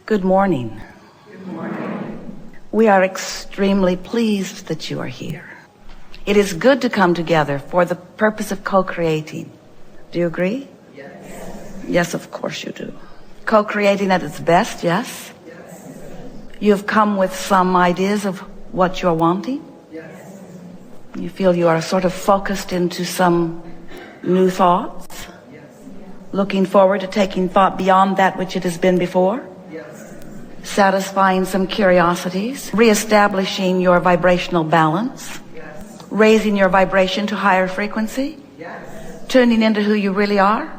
Good morning. Good morning. We are extremely pleased that you are here. It is good to come together for the purpose of co-creating. Do you agree? Yes. Yes, of course you do. Co-creating at its best, yes? Yes. You have come with some ideas of what you're wanting? Yes. You feel you are sort of focused into some new thoughts? Yes. Looking forward to taking thought beyond that which it has been before? Yes. Satisfying some curiosities, reestablishing your vibrational balance, Yes. raising your vibration to higher frequency, Yes. tuning into who you really are,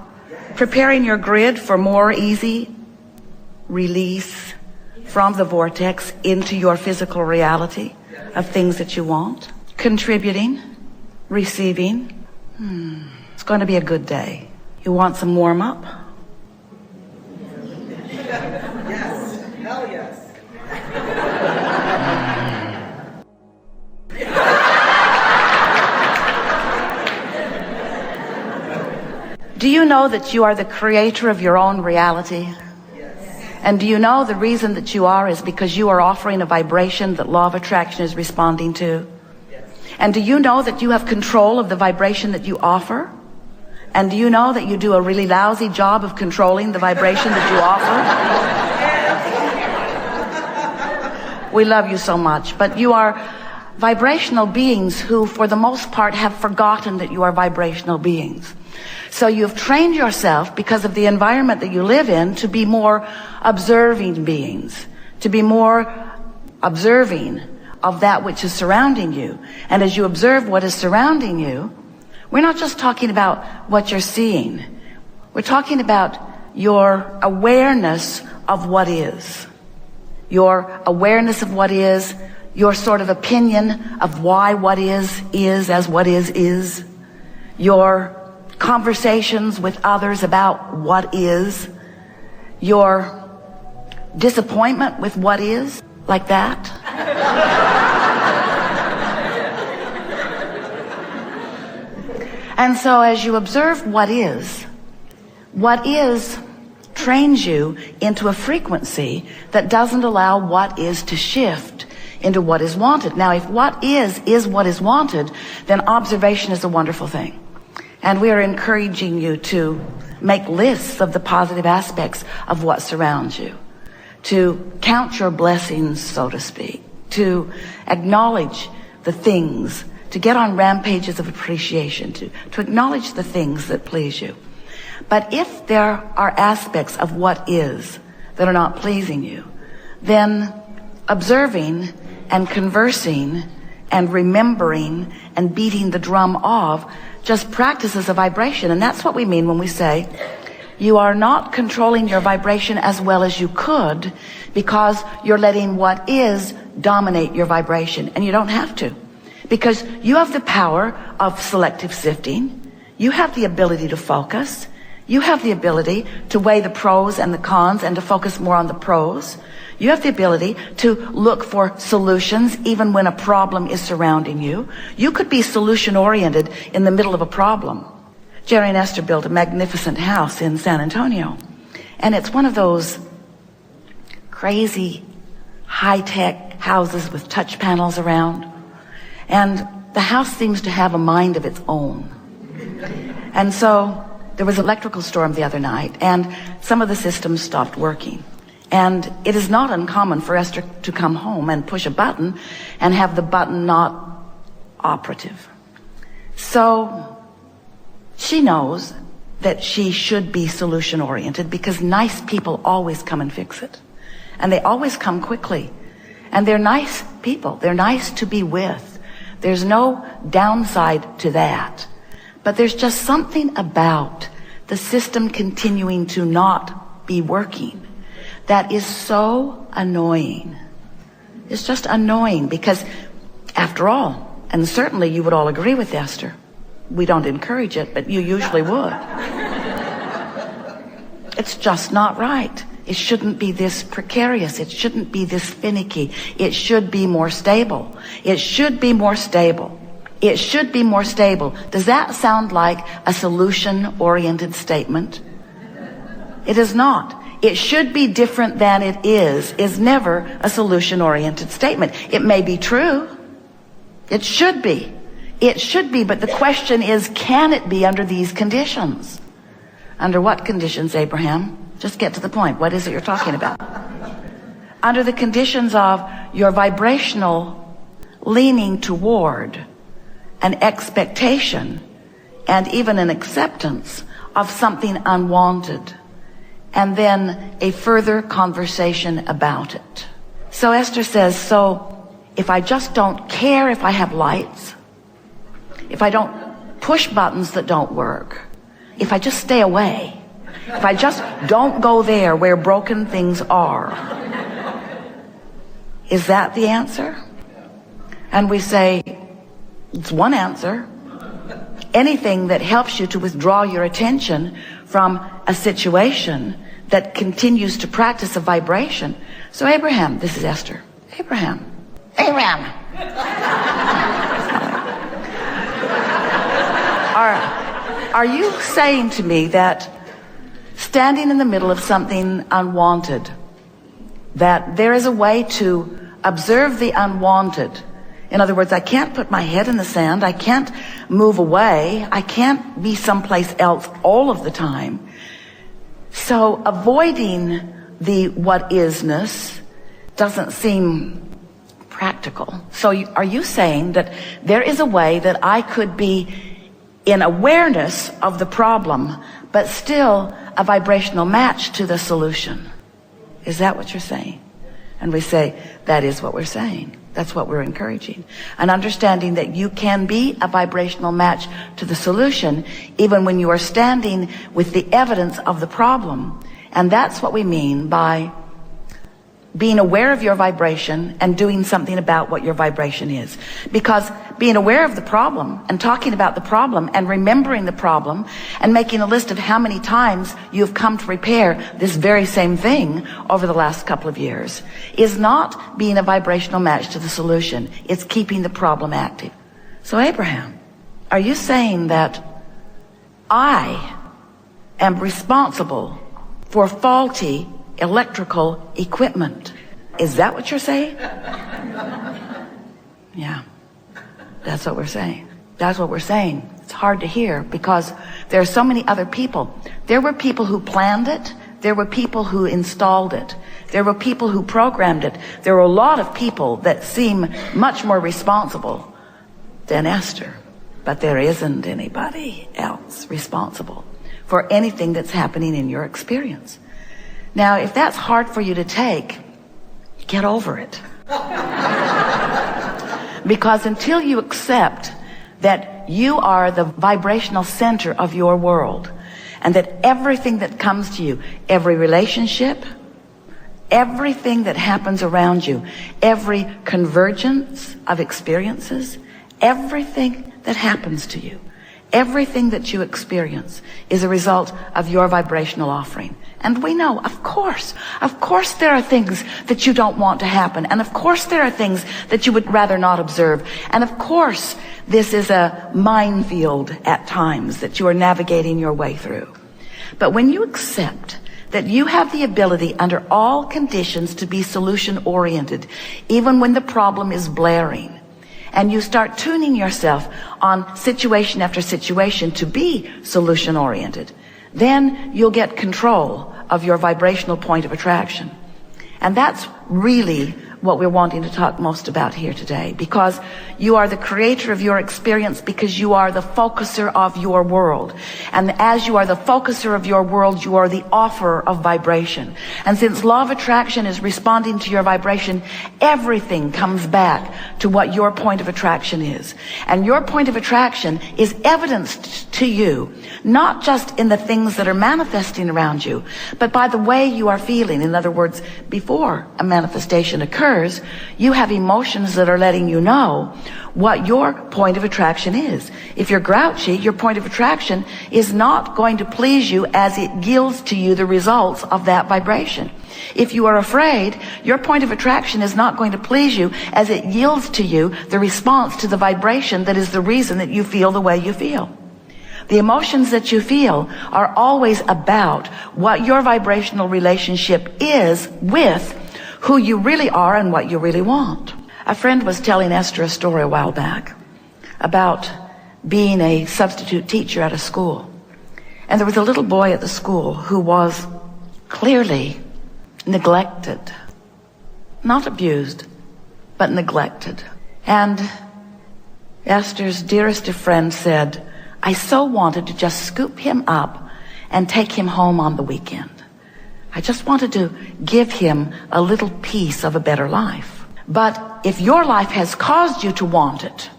preparing your grid for more easy release from the vortex into your physical reality of things that you want, contributing, receiving. It's going to be a good day. You want some warm up? Yes. Hell yes. Do you know that you are the creator of your own reality? Yes. And do you know the reason that you are is because you are offering a vibration that law of attraction is responding to? Yes. And do you know that you have control of the vibration that you offer? And do you know that you do a really lousy job of controlling the vibration that you offer? We love you so much, but you are vibrational beings who, for the most part, have forgotten that you are vibrational beings. So you've trained yourself, because of the environment that you live in, to be more observing beings, to be more observing of that which is surrounding you. And as you observe what is surrounding you, we're not just talking about what you're seeing. We're talking about your awareness of what is. Your awareness of what is, your sort of opinion of why what is as what is. Your conversations with others about what is. Your disappointment with what is, like that. And so as you observe what is trains you into a frequency that doesn't allow what is to shift into what is wanted. Now, if what is what is wanted, then observation is a wonderful thing. And we are encouraging you to make lists of the positive aspects of what surrounds you, to count your blessings, so to speak, to acknowledge the things, to get on rampages of appreciation, to acknowledge the things that please you. But if there are aspects of what is that are not pleasing you, then observing and conversing and remembering and beating the drum of just practices a vibration. And that's what we mean when we say you are not controlling your vibration as well as you could, because you're letting what is dominate your vibration. And you don't have to, because you have the power of selective sifting. You have the ability to focus. You have the ability to weigh the pros and the cons and to focus more on the pros. You have the ability to look for solutions even when a problem is surrounding you. You could be solution-oriented in the middle of a problem. Jerry and Esther built a magnificent house in San Antonio. And it's one of those crazy high-tech houses with touch panels around. And the house seems to have a mind of its own. And so there was an electrical storm the other night, and some of the systems stopped working. And it is not uncommon for Esther to come home and push a button and have the button not operative. So she knows that she should be solution-oriented, because nice people always come and fix it. And they always come quickly. And they're nice people. They're nice to be with. There's no downside to that. But there's just something about the system continuing to not be working that is so annoying. It's just annoying, because after all, and certainly you would all agree with Esther, we don't encourage it, but you usually would. It's just not right. It shouldn't be this precarious. It shouldn't be this finicky. It should be more stable. It should be more stable. It should be more stable. Does that sound like a solution-oriented statement? It is not. it should be different than it is never a solution-oriented statement. It may be true. It should be. It should be, but the question is, can it be under these conditions? Under what conditions, Abraham? Just get to the point. What is it you're talking about? Under the conditions of your vibrational leaning toward an expectation and even an acceptance of something unwanted, and then a further conversation about it. So Esther says, so if I just don't care if I have lights, if I don't push buttons that don't work, if I just stay away, if I just don't go there where broken things are, is that the answer? And we say, it's one answer. Anything that helps you to withdraw your attention from a situation that continues to practice a vibration. So Abraham, this is Esther. Abraham. Are you saying to me that standing in the middle of something unwanted, that there is a way to observe the unwanted? In other words, I can't put my head in the sand. I can't move away. I can't be someplace else all of the time. So avoiding the what isness doesn't seem practical. So are you saying that there is a way that I could be in awareness of the problem, but still a vibrational match to the solution? Is that what you're saying? And we say, that is what we're saying. That's what we're encouraging. An understanding that you can be a vibrational match to the solution, even when you are standing with the evidence of the problem. And that's what we mean by being aware of your vibration and doing something about what your vibration is. Because being aware of the problem and talking about the problem and remembering the problem and making a list of how many times you've come to repair this very same thing over the last couple of years is not being a vibrational match to the solution. It's keeping the problem active. So Abraham, are you saying that I am responsible for faulty electrical equipment? Is that what you're saying? Yeah, that's what we're saying. That's what we're saying. It's hard to hear because there are so many other people. There were people who planned it. There were people who installed it. There were people who programmed it. There were a lot of people that seem much more responsible than Esther. But there isn't anybody else responsible for anything that's happening in your experience. Now, if that's hard for you to take, get over it. Because until you accept that you are the vibrational center of your world, and that everything that comes to you, every relationship, everything that happens around you, every convergence of experiences, everything that happens to you, everything that you experience is a result of your vibrational offering. And we know, of course there are things that you don't want to happen. And of course there are things that you would rather not observe. And of course this is a minefield at times that you are navigating your way through. But when you accept that you have the ability under all conditions to be solution-oriented, even when the problem is blaring, and you start tuning yourself on situation after situation to be solution-oriented, then you'll get control of your vibrational point of attraction. And that's really what we're wanting to talk most about here today, because you are the creator of your experience, because you are the focuser of your world. And as you are the focuser of your world, you are the offerer of vibration. And since law of attraction is responding to your vibration, everything comes back to what your point of attraction is. And your point of attraction is evidenced to you, not just in the things that are manifesting around you, but by the way you are feeling. In other words, before a manifestation occurs, you have emotions that are letting you know what your point of attraction is. If you're grouchy, your point of attraction is not going to please you as it yields to you the results of that vibration. If you are afraid, your point of attraction is not going to please you as it yields to you the response to the vibration that is the reason that you feel the way you feel. The emotions that you feel are always about what your vibrational relationship is with who you really are and what you really want. A friend was telling Esther a story a while back about being a substitute teacher at a school. And there was a little boy at the school who was clearly neglected. Not abused, but neglected. And Esther's dearest of friends said, I so wanted to just scoop him up and take him home on the weekend. I just wanted to give him a little piece of a better life. But if your life has caused you to want it,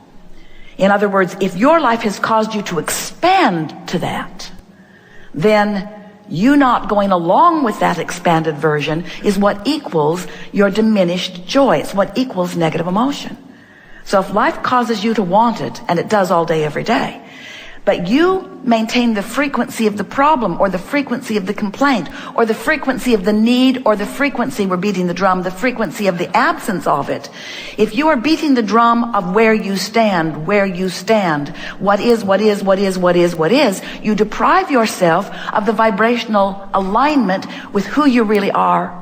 in other words, if your life has caused you to expand to that, then you not going along with that expanded version is what equals your diminished joy. It's what equals negative emotion. So if life causes you to want it, and it does all day, every day, but you maintain the frequency of the problem, or the frequency of the complaint, or the frequency of the need, or the frequency, we're beating the drum, the frequency of the absence of it. If you are beating the drum of where you stand, what is, you deprive yourself of the vibrational alignment with who you really are.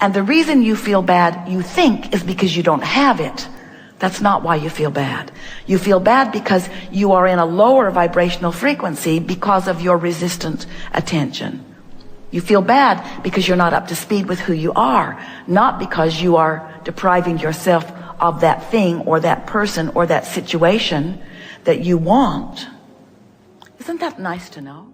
And the reason you feel bad, you think, is because you don't have it. That's not why you feel bad. You feel bad because you are in a lower vibrational frequency because of your resistant attention. You feel bad because you're not up to speed with who you are, not because you are depriving yourself of that thing or that person or that situation that you want. Isn't that nice to know?